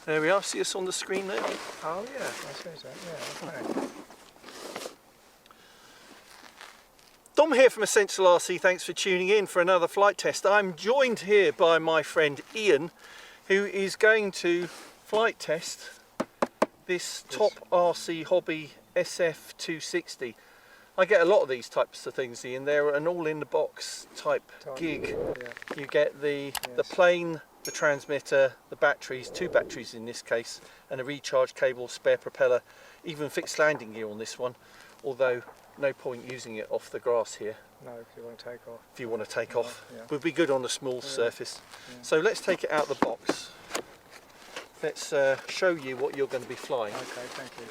There we are, see us on the screen there? Oh yeah, I see that, yeah, okay. Dom here from Essential RC, thanks for tuning in for another flight test. I'm joined here by my friend Ian, who is going to flight test this TopRC Hobby SF260. I get a lot of these types of things, Ian. They're an all-in-the-box type gig. Yeah. You get the plane, the transmitter, the batteries, 2 batteries in this case, and a recharge cable, spare propeller, even fixed landing gear on this one, although no point using it off the grass here. No, if you want to take off. If you want to take off. Yeah. Would be good on a small surface. Yeah. So let's take it out of the box. Let's show you what you're going to be flying. Okay, thank you.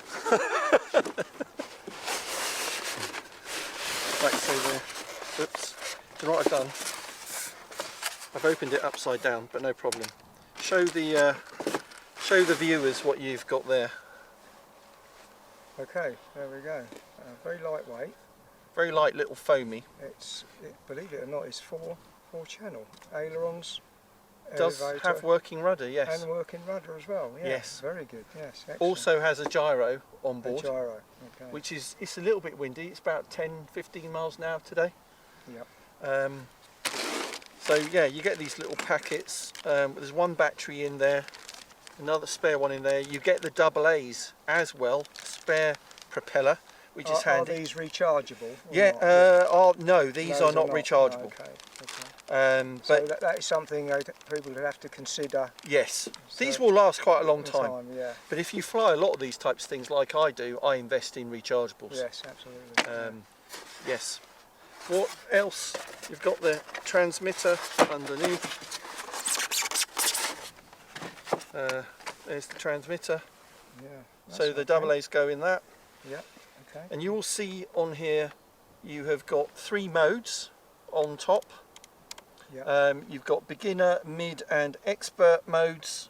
Right, so oops, do you know what I've done? I've opened it upside down, but no problem. Show the viewers what you've got there. Okay, there we go. Very lightweight. Very light little foamy. Believe it or not, it's four channel ailerons. Does elevator, have working rudder, yes. And working rudder as well. Yeah, yes. Very good. Yes. Excellent. Also has a gyro on board. A gyro. Okay. Which is, it's a little bit windy. It's about 10-15 miles an hour today. Yep. So yeah, you get these little packets. There's one battery in there, another spare one in there. You get the AA's as well, spare propeller, which is handy. Are these rechargeable? Yeah. No, these are not rechargeable. Okay. But so that is something people would have to consider. Yes, So these will last quite a long time. Yeah. But if you fly a lot of these types of things like I do, I invest in rechargeables. Yes, absolutely. Yes. What else? You've got the transmitter underneath. There's the transmitter. Yeah. So the AA's go in that. Yeah. Okay. And you will see on here you have got 3 modes on top. Yeah. You've got beginner, mid and expert modes.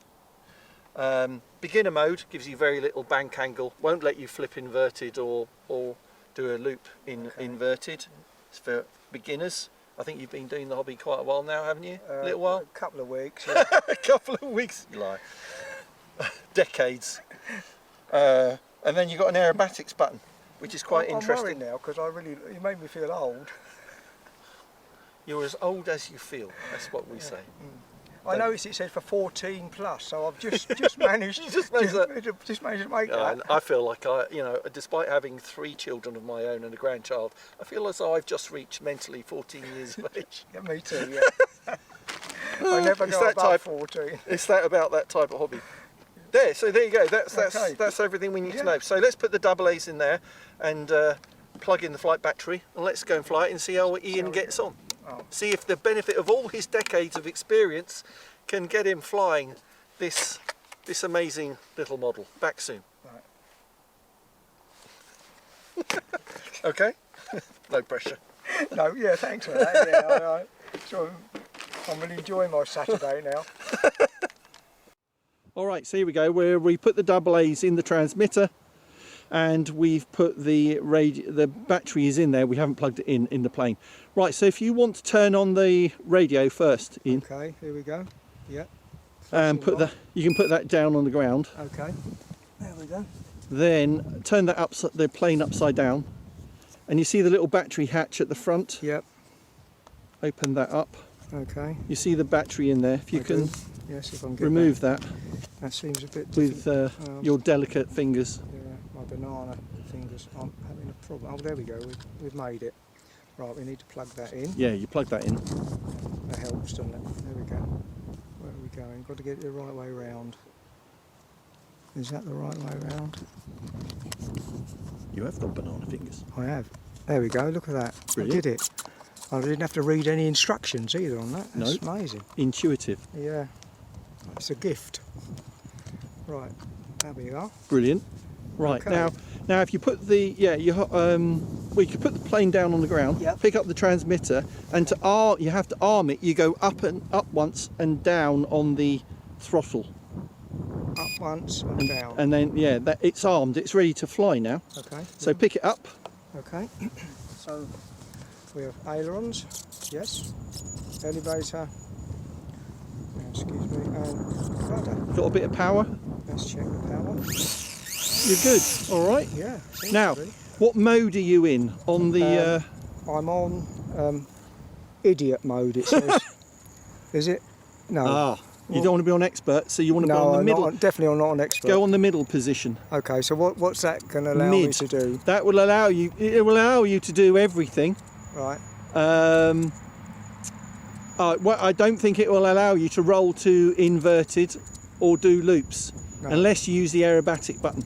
Beginner mode gives you very little bank angle, won't let you flip inverted or do a loop in inverted. It's for beginners. I think you've been doing the hobby quite a while now, haven't you? A little while? A couple of weeks. Yeah. A couple of weeks, you lie. Decades. And then you've got an aerobatics button, which is quite interesting. I'm worried now because you made me feel old. You're as old as you feel, that's what we say. I noticed it said for 14 plus, so I've just managed to make that. I feel like despite having 3 children of my own and a grandchild, I feel as though I've just reached mentally 14 years of age. Yeah, me too, yeah. I never got above 14. It's about that type of hobby. So there you go, that's everything we need to know. So let's put the AA's in there and plug in the flight battery, and let's go and fly it and see how Ian gets on. See if the benefit of all his decades of experience can get him flying this amazing little model. Back soon. Right. Okay? No pressure. No, yeah, thanks for that. Yeah, so I'm really enjoying my Saturday now. Alright, so here we go, where we put the AA's in the transmitter and we've put the battery is in there. We haven't plugged it in the plane. Right, so if you want to turn on the radio first, Ian. Okay, here we go. Yeah. And you can put that down on the ground. Okay. There we go. Then turn the plane upside down, and you see the little battery hatch at the front. Yep. Open that up. Okay. You see the battery in there. If you can yes, if I can get remove that. That seems a bit with your delicate fingers. Yeah, my banana fingers. I'm having a problem. Oh, there we go. We've made it. Right, we need to plug that in. Yeah, you plug that in. That helps, doesn't it? There we go. Where are we going? Got to get it the right way round. Is that the right way round? You have got banana fingers. I have. There we go. Look at that. Brilliant. I did it. I didn't have to read any instructions either on that. That's amazing. Intuitive. Yeah. It's a gift. Right. There we are. Brilliant. Right, okay. Now if you put you could put the plane down on the ground, pick up the transmitter, and you have to arm it. You go up once and down on the throttle. Up once and down. And then it's armed. It's ready to fly now. Okay. So pick it up. Okay. So we have ailerons. Yes. Elevator. Excuse me. And rudder. Got a bit of power. Let's check the power. You're good. All right. Yeah. Now, to be. what mode are you in on the? I'm on idiot mode. It says. Is it? No. You don't want to be on expert, so you want to be on the middle. Definitely not on expert. Go on the middle position. Okay. So what's that going to allow me to do? That will allow you. It will allow you to do everything. Right. Well, I don't think it will allow you to roll to inverted or do loops unless you use the aerobatic button.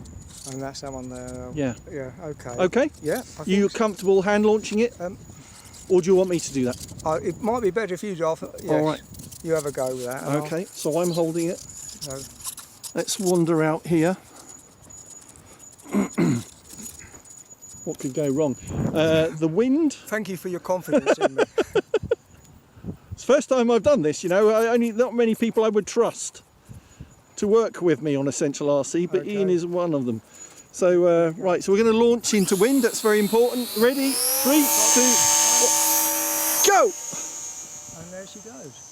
And that's that one there. Yeah. Yeah. Okay. Okay. Yeah. You comfortable hand launching it, or do you want me to do that? It might be better if you do. Yes. All right. You have a go with that. Okay. So I'm holding it. So, Let's wander out here. What could go wrong? The wind. thank you for your confidence in me. It's the first time I've done this, you know. Not many people I would trust to work with me on Essential RC, but Ian is one of them. So, right, so we're going to launch into wind. That's very important. Ready? 3, 2, 1, go! And there she goes.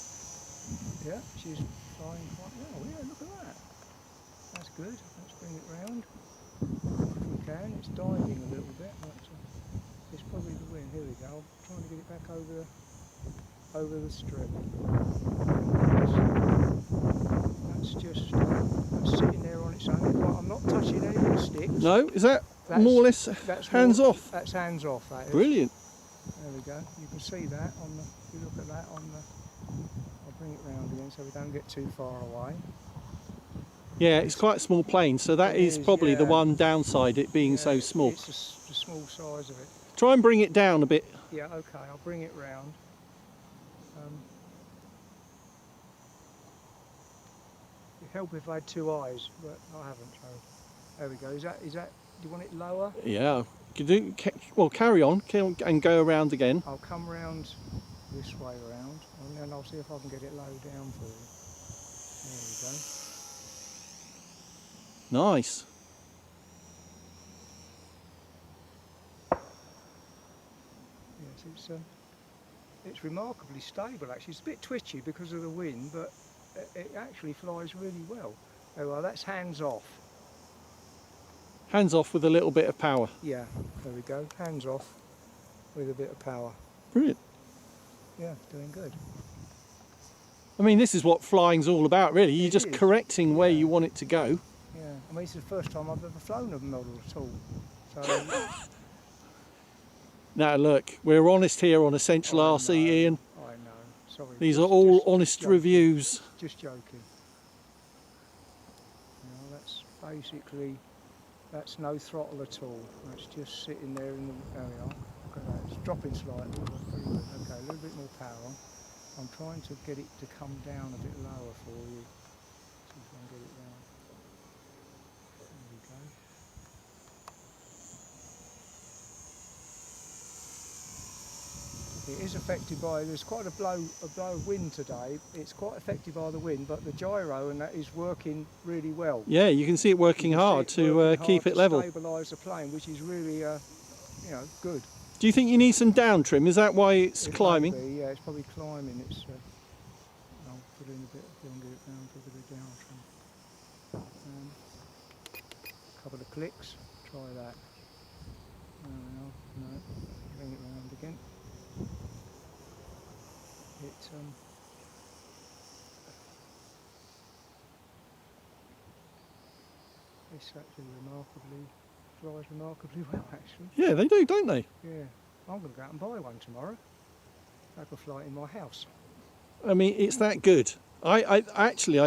Yeah, she's flying quite well. Yeah, look at that. That's good. Let's bring it round. If we can. It's diving a little bit. It's probably the wind. Here we go. I'm trying to get it back over the strip. That's just that's sitting there on its own. I'm not touching any of the sticks. No, is that more or less hands off? That's hands off. That is. Brilliant. There we go. You can see that on the. If you look at that on the. I'll bring it round again so we don't get too far away. Yeah, it's quite a small plane, so that is probably the one downside, it being so small. It's the small size of it. Try and bring it down a bit. Yeah, okay, I'll bring it round. It'd help if I had two eyes, but I haven't. So there we go. Is that? Do you want it lower? Yeah. Well, carry on and go around again. I'll come round this way around, and then I'll see if I can get it low down for you. There we go. Nice. Yes, it's remarkably stable actually. It's a bit twitchy because of the wind, but it actually flies really well. Oh well, that's hands off. Hands off with a little bit of power. Yeah, there we go. Hands off with a bit of power. Brilliant. Yeah, doing good. I mean, this is what flying's all about, really. You're just correcting where you want it to go. Yeah, I mean, it's the first time I've ever flown a model at all. So. Now, look, we're honest here on Essential RC, Ian. I know. Sorry. These are all honest reviews. Just joking. No, that's basically. That's no throttle at all. That's just sitting there in the. There we are. Look at that. It's dropping slightly. Okay, a little bit more power. I'm trying to get it to come down a bit lower for you. See if I can get it down. There we go. It is affected by. There's quite a blow of wind today. It's quite affected by the wind, but the gyro and that is working really well. Yeah, you can see it working hard to keep it level. Stabilise the plane, which is really, good. Do you think you need some down trim? Is that why it's climbing? Might be, yeah, it's probably climbing. I'll put in a bit. Get it down for a bit of down trim. A couple of clicks. Try that. No. Bring it round again. It's actually flies remarkably well actually. Yeah, they do, don't they? Yeah, I'm going to go out and buy one tomorrow. I could fly it in my house. I mean, it's that good. I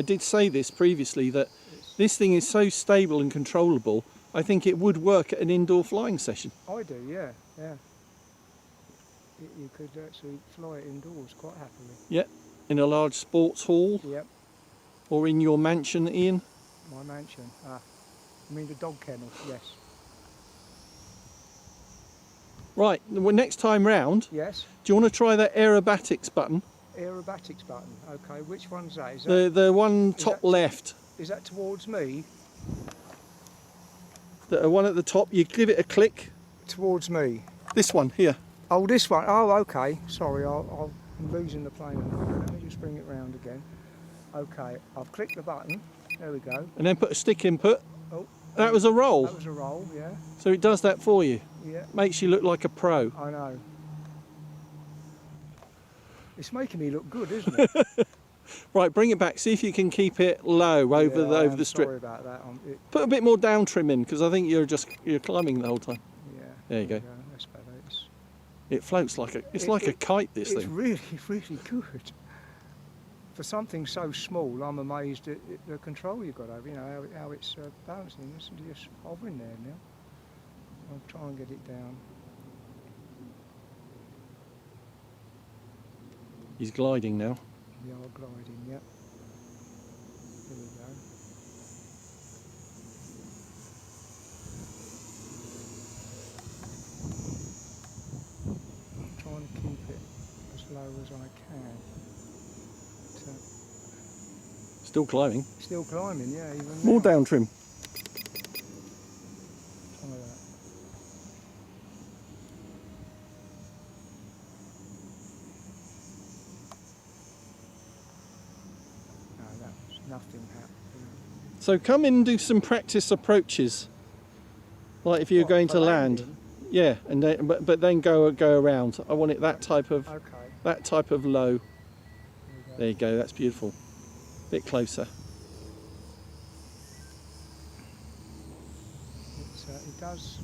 did say this previously, that this thing is so stable and controllable, I think it would work at an indoor flying session. I do, yeah. You could actually fly it indoors quite happily. Yeah, in a large sports hall. Yep. Or in your mansion, Ian. My mansion. I mean the dog kennel, yes. Right, well, next time round, yes. Do you want to try that aerobatics button? Aerobatics button, okay. Which one's that? Is that the one top left. Is that towards me? The one at the top, you give it a click. Towards me? This one, here. Oh, this one. Oh, okay. Sorry, I'm losing the plane. Let me just bring it round again. Okay, I've clicked the button. There we go. And then put a stick input. Oh, That was a roll. that was a roll, yeah. So it does that for you. Yeah, Makes you look like a pro. I know. It's making me look good, isn't it? Right, bring it back. See if you can keep it low over Yeah, over the strip. Sorry about that. Put a bit more down trim in, because I think you're climbing the whole time. Yeah. There you go. That's better. It floats like a kite. This it's thing. really, really good. For something so small, I'm amazed at the control you've got over. You know how it's balancing. Listen to just hovering there now. I'll try and get it down. He's gliding now. The old gliding, yep. There we go. I'm trying to keep it as low as I can. But, Still climbing. still climbing, yeah. Even More now. down trim. Try that. No, that was nothing happened. So come in and do some practice approaches. Like if you're What, going for to land. landing? Yeah, and then, but then go around. I want it that type of Okay. low. There we go. There you go. That's beautiful. Bit closer. It does.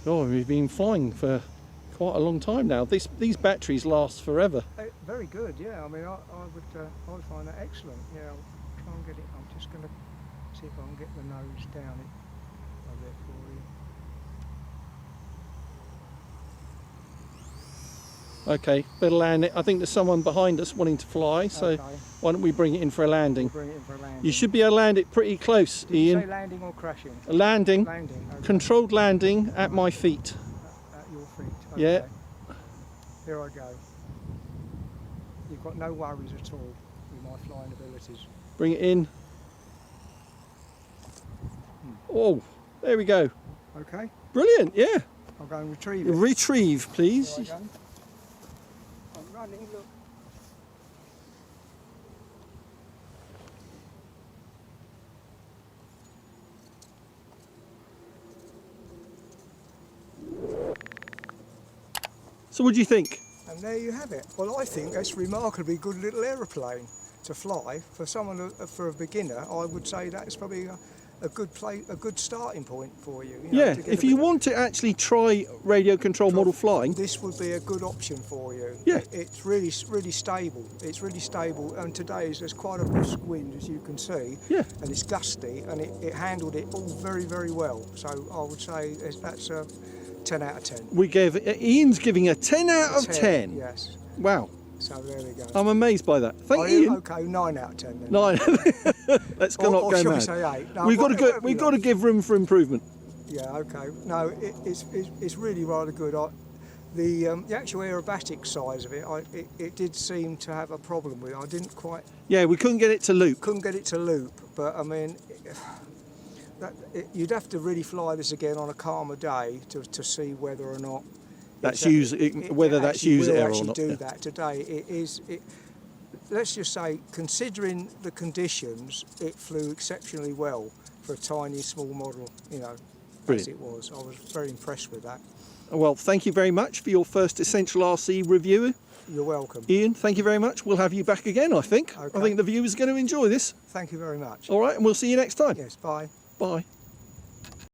Oh, we've been flying for quite a long time now. These batteries last forever. Very good, yeah. I mean, I would find that excellent. Yeah, I'll try and get it. I'm just going to see if I can get the nose down it a bit for you. Okay, better land it. I think there's someone behind us wanting to fly, so Okay. why don't we bring it in for a landing? Bring it in for a landing. You should be able to land it pretty close, Did you Ian. say landing or crashing? A landing, Landing. Okay. controlled landing at my feet. At your feet. Okay. Yeah. Here I go. You've got no worries at all with my flying abilities. Bring it in. Oh, there we go. Okay. Brilliant, yeah. I'll go and retrieve it. Retrieve, please. Here I go. I'm running, look. So what do you think? And there you have it. Well, I think that's a remarkably good little aeroplane to fly. For someone, for a beginner, I would say that's probably a good starting point for you. You know, Yeah, to get if a you bit- want to actually try radio control model flying, this would be a good option for you. Yeah. It's really stable. It's really stable, and there's quite a brisk wind, as you can see. Yeah. And it's gusty, and it handled it all very, very well. So I would say that's a 10 out of 10. Ian's giving a 10 out of 10. Yes. Wow, So there we go. I'm amazed by that. Thank Oh, you, Ian. Okay, 9 out of 10 then. 9. Let's Or not go shall we mad. say 8? No, We've got whatever you to like. give room for improvement. Yeah, okay. No, it's really rather good. The actual aerobatic size of it, it did seem to have a problem with it. I didn't quite, Yeah, we couldn't get it to loop. couldn't get it to loop, but I mean, you'd have to really fly this again on a calmer day to see whether or not That's it whether that's actually use will air or actually not. do Yeah. that today. Let's just say, considering the conditions, it flew exceptionally well for a tiny, small model. You know, as Brilliant. it was. I was very impressed with that. Well, thank you very much for your first Essential RC review. You're welcome. Ian, thank you very much. We'll have you back again, I think. Okay. I think the viewers are going to enjoy this. Thank you very much. All right, and we'll see you next time. Yes, bye. Bye.